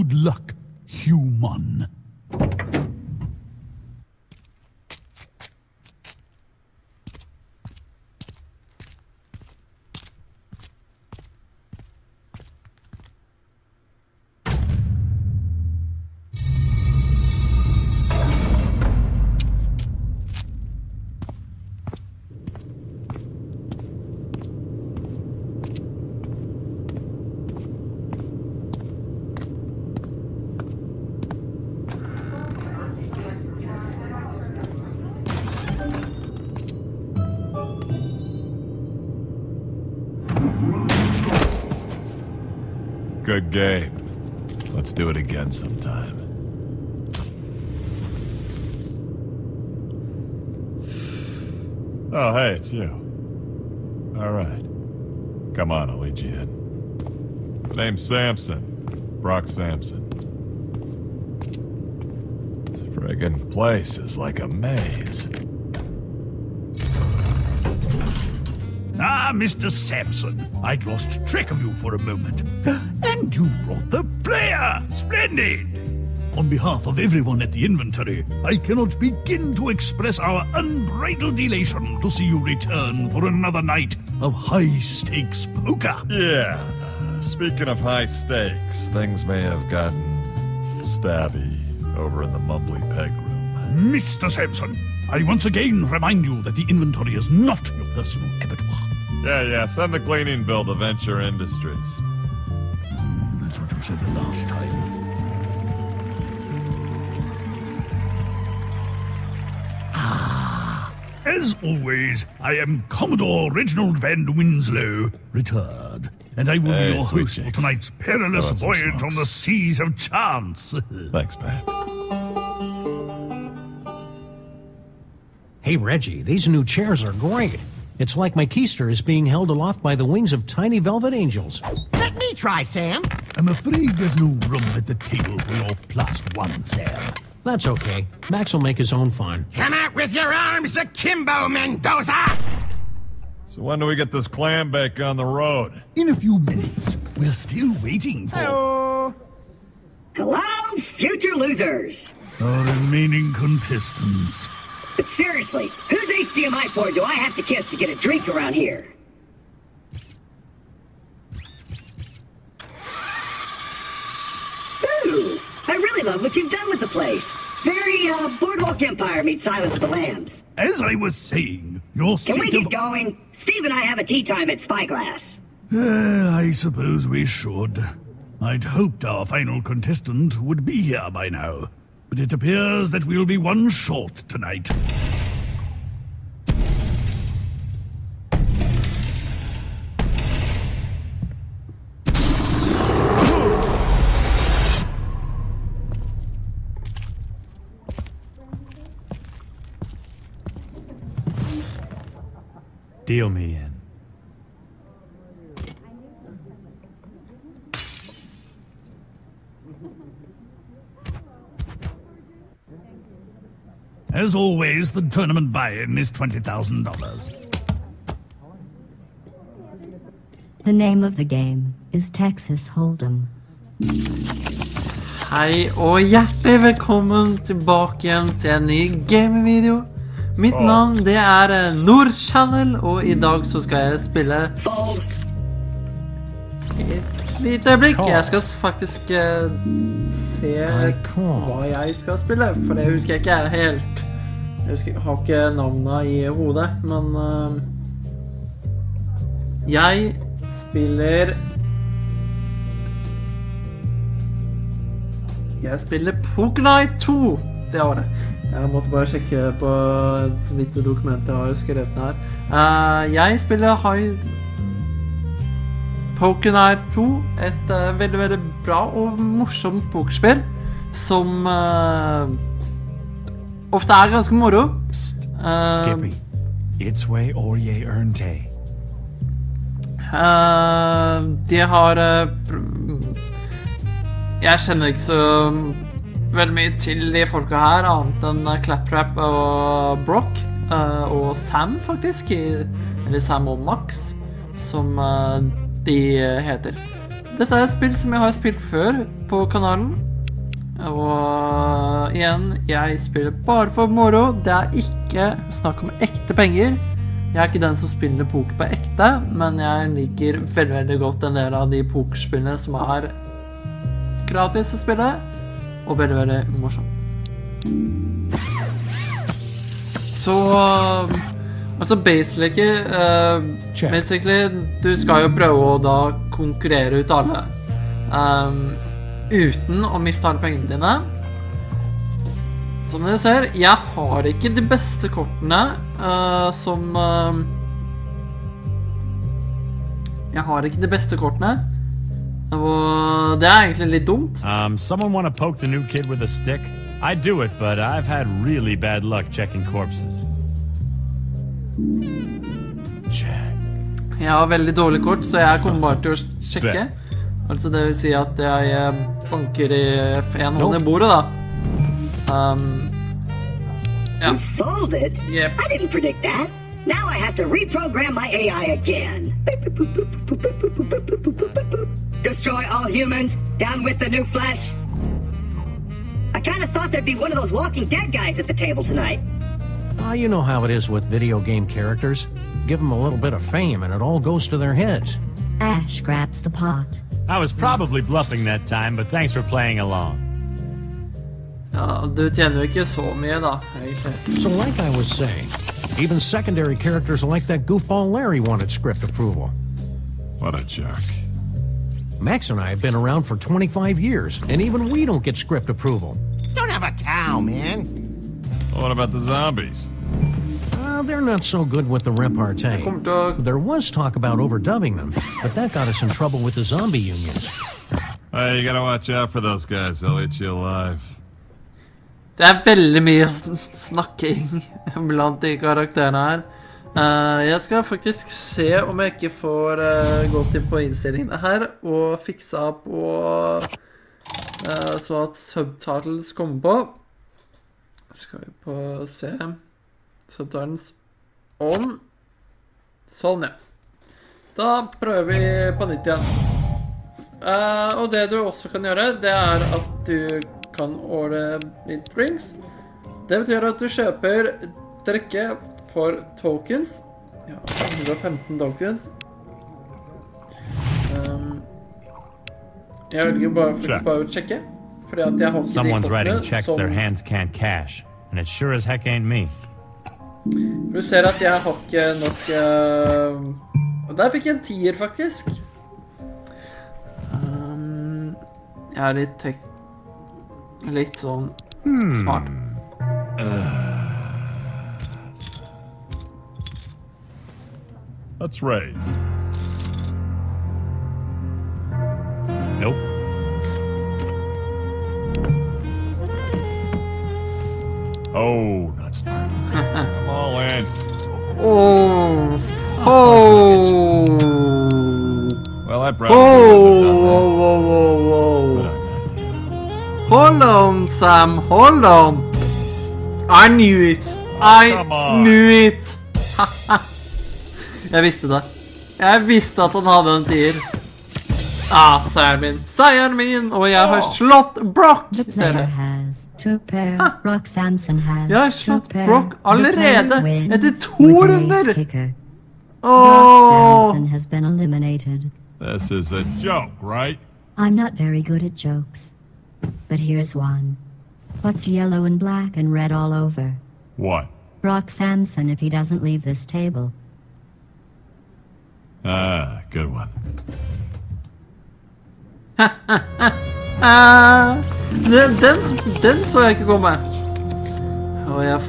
Good luck, human. Good game. Let's do it again sometime. Oh, hey, it's you. All right. Come on, I'll lead you in. Name's Samson. Brock Samson. This friggin' place is like a maze. Ah, Mr. Sampson, I'd lost track of you for a moment. And you've brought the player! Splendid! On behalf of everyone at the inventory, I cannot begin to express our unbridled elation to see you return for another night of high-stakes poker. Yeah, speaking of high stakes, things may have gotten stabby over in the mumbly peg room. Mr. Sampson, I once again remind you that the inventory is not your personal abattoir. Yeah, send the cleaning bill to Venture Industries. That's what you said the last time. As always, I am Commodore Reginald Van Winslow, retired, and I will be your host for tonight's perilous voyage on the seas of chance. Thanks, man. Hey, Reggie, these new chairs are great. It's like my keister is being held aloft by the wings of tiny velvet angels. Let me try, Sam. I'm afraid there's no room at the table for your +1, Sam. That's okay. Max will make his own fun. Come out with your arms akimbo, Mendoza! So when do we get this clam bake on the road? In a few minutes. We're still waiting for... Hello! Hello, future losers! Our remaining contestants. But seriously, whose HDMI port do I have to kiss to get a drink around here? Ooh, I really love what you've done with the place. Very, Boardwalk Empire meets Silence of the Lambs. As I was saying, your Can we get going? Steve and I have a tea time at Spyglass. I suppose we should. I'd hoped our final contestant would be here by now, but it appears that we'll be one short tonight. Deal me in. As always, the tournament buy-in is $20,000. The name of the game is Texas Hold'em. Hei og hjertelig velkommen tilbake igjen til en ny gaming-video. Mitt navn det er Nord Channel, og I dag så skal jeg spille et lite øyeblikk. Jeg skal faktisk se hva jeg skal spille, for det husker jeg ikke helt. Jeg har ikke navnet I hodet, men jeg spiller PokerNight 2 det året. Jeg måtte bare sjekke på et lite dokument jeg har skrevet her. Jeg spiller PokerNight 2, et veldig, veldig bra og morsomt pokerspill, som ofte ganske moro. Skippy, it's way or ye earn day. De har jeg kjenner ikke så veldig mye til de folka her, annet enn Claptrap og Brock og Sam faktisk, eller Sam og Max som de heter. Dette er et spill som jeg har spilt før på kanalen. Og igjen, jeg spiller bare for moro. Det er ikke snakk om ekte penger. Jeg er ikke den som spiller poker på ekte, men jeg liker veldig, veldig godt en del av de pokerspillene som er gratis å spille, og veldig, veldig morsomt. Så, altså basically, du skal jo prøve å da konkurrere ut alle, uten å miste alle pengene dine. Som dere ser, jeg har ikke de beste kortene, jeg har ikke de beste kortene, og det er egentlig litt dumt. Someone want to poke the new kid with a stick? I do it, but I've had really bad luck checking corpses. Check. Jeg har veldig dårlig kort, så jeg kommer bare til å sjekke. Altså det vil si at jeg banker i en hånd i bordet da. You folded? Yep. I didn't predict that. Now I have to reprogram my AI again. Destroy all humans, down with the new flesh. I kind of thought there'd be one of those Walking Dead guys at the table tonight. You know how it is with video game characters. Give them a little bit of fame and it all goes to their heads. Ash grabs the pot. I was probably bluffing that time, but thanks for playing along. Ja, du tjener jo ikke så mye da, egentlig. So like I was saying, even secondary characters like that goofball Larry wanted script approval. What a jerk. Max and I have been around for 25 years, and even we don't get script approval. Don't have a cow, man. What about the zombies? They're not so good with the repartee. There was talk about overdubbing them, but that got us in trouble with the zombie unions. Hey, you gotta watch out for those guys. They'll eat you alive. Det er veldig mye snakking blant de karakterene her. Jeg skal faktisk se om jeg ikke får gått inn på innstillingene her og fiksa på så at subtitles kommer på. Skal vi på se subtitles on. Sånn, ja. Da prøver vi på nytt igjen. Og det du også kan gjøre, det er at du kan ordre litt drinks. Det betyr at du kjøper drikke for tokens. Ja, 115 tokens. Jeg velger bare å sjekke, fordi at jeg har ikke Someone's de writing kortene checks their hands can't cash, and it sure as heck ain't me. Du ser at jeg har ikke nok... Og der fikk jeg en 10er, faktisk. Jeg er litt sånn smart. Let's raise. Nope. Oh, not smart. I'm all in. Oh. Well, I probably wouldn't have done that. Whoa. But I'm not you. Hold on, Sam. Hold on. I knew it. come on. Knew it. Jeg visste det. Jeg visste at han hadde en 10er. Seieren min, og jeg har slått Brock. The player has two pair. Brock Samson has Jeg har two slått pair. Brock The player allerede wins etter with 2 an ace runder. kicker. Brock Åh. Samson has been eliminated. This is a joke, right? I'm not very good at jokes, but here's one. What's yellow and black and red all over? What? Brock Samson if he doesn't leave this table. Good one. Den så jeg ikke komme. Og jeg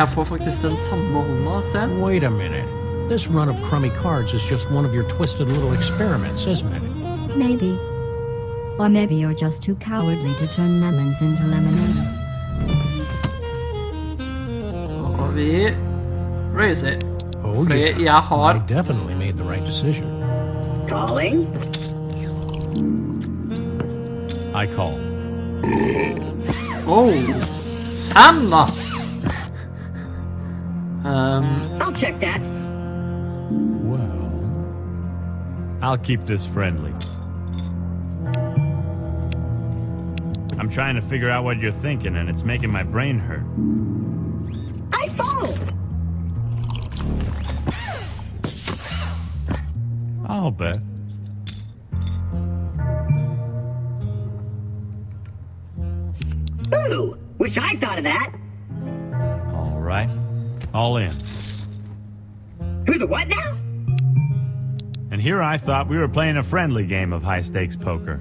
får faktisk den samme hånda, se. Wait a minute. This run of crummy cards is just one of your twisted little experiments, isn't it? Maybe. Or maybe you're just too cowardly to turn lemons into lemonade. Og vi raise it. Oh, Fordi yeah. jeg har... I definitely made the right decision. Calling? I call. Oh, Sam da! I'll check that. Well, I'll keep this friendly. I'm trying to figure out what you're thinking, and it's making my brain hurt. I fold! I'll bet. Ooh! Wish I thought of that! All right. All in. Who the what now? And here I thought we were playing a friendly game of high-stakes poker.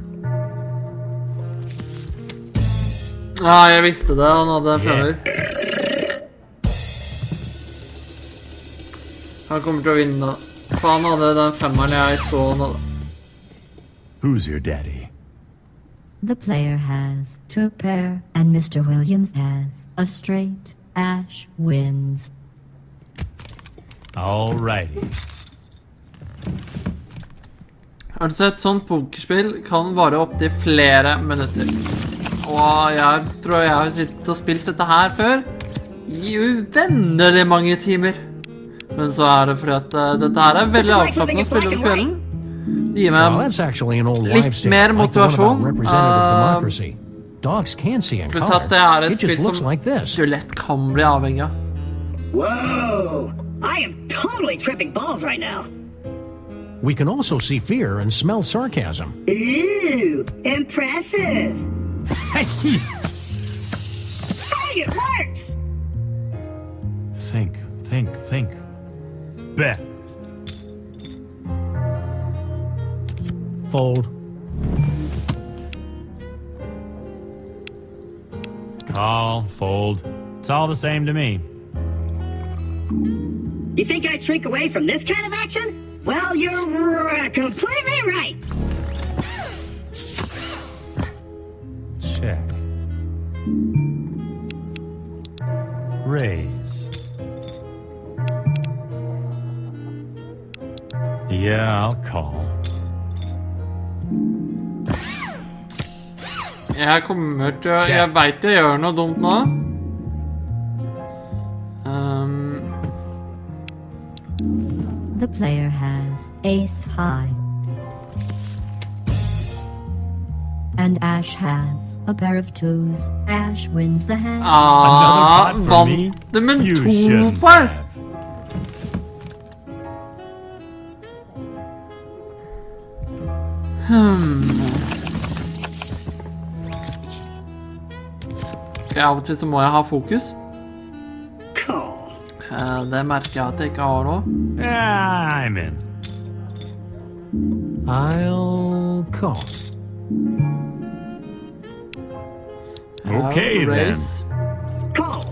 Jeg visste det, han hadde femmer. Han kommer til å vinne. For han hadde den femmeren jeg så han hadde. Who's your daddy? The player has two pair, and Mr. Williams has a straight. Ash wins. All righty. Har du sett sånn pokerspill kan vare opp til flere minutter. Og jeg tror jeg har sittet og spilt dette her før i uvennelig mange timer. Men så det fordi at dette her veldig avslappende å spille over kvelden. Det gir meg litt mer motivasjon. Pluss at det et spill som du lett kan bli avhengig av. Whoa! I am totally tripping balls right now. We can also see fear and smell sarcasm. Ooh, impressive! Hey, Hey, it works! Think. Bet. Fold. Call, fold. It's all the same to me. You think I'd shrink away from this kind of action? Well, you're completely right. Check. Raise. Yeah, I'll call. Jeg kommer til å... Jeg vet jeg gjør noe dumt nå. The player has ace high. And Ash has a pair of twos. Ash wins the hand. Another pot for me? You shouldn't have. Av og til så må jeg ha fokus. Call. Det merker jeg at jeg ikke har nå. Yeah, I'm in. I'll call. Okay, then. Call.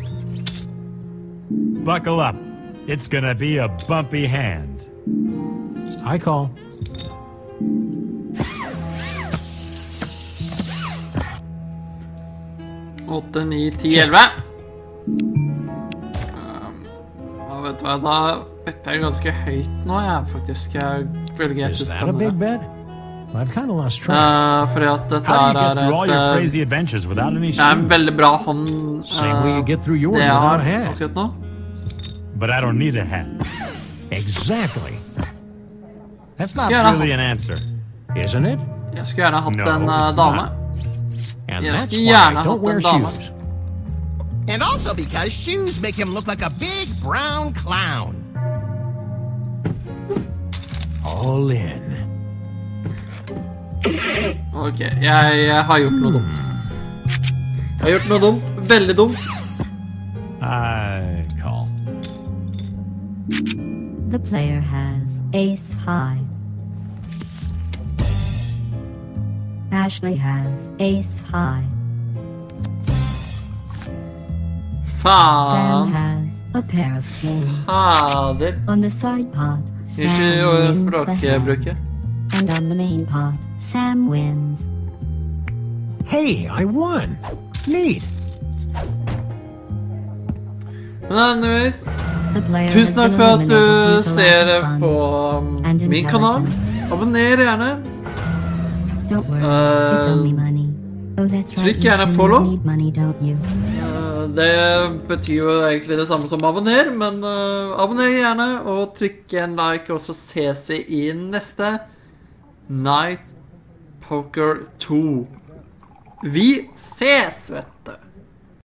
Buckle up. It's gonna be a bumpy hand. I call. Åtte, 9, 10, 11. Vet du hva, da better jeg ganske høyt nå, faktisk. Jeg føler jeg Is that a big bet? I've kind of lost track. Fordi at dette How do you get through all your crazy adventures without any shoes? En veldig bra hånd. Same way you get through yours without a hat. Akkurat nå. But I don't need a hat. Exactly. That's not really an answer. Isn't it? Jeg skulle gjerne hatt en it's dame. not. And Jeg that's skulle why gjerne I don't hatt wear en dame. shoes. And also because shoes make him look like a big brown clown. All in. Ok, jeg har gjort noe dumt. Jeg har gjort noe dumt. Veldig dumt. I call. The player has ace high. Ashley has ace high. Sam Faen. has a pair of kings. Fader. On the side pot, Sam Ikke wins the språkbruket. hand. And on the main pot, Sam wins. Hey, I won. Neat. Men anyways, The player has tusen takk been for at eliminated du due to ser lack of på funds and min kanal. intelligence. Abonner gjerne. Don't worry, it's only money. Oh, that's right. Trykk You gjerne humans follow. need money, don't you? Det betyr jo egentlig det samme som abonner, men abonner gjerne, og trykk en like, og så ses vi i neste Night Poker 2. Vi ses, vet du.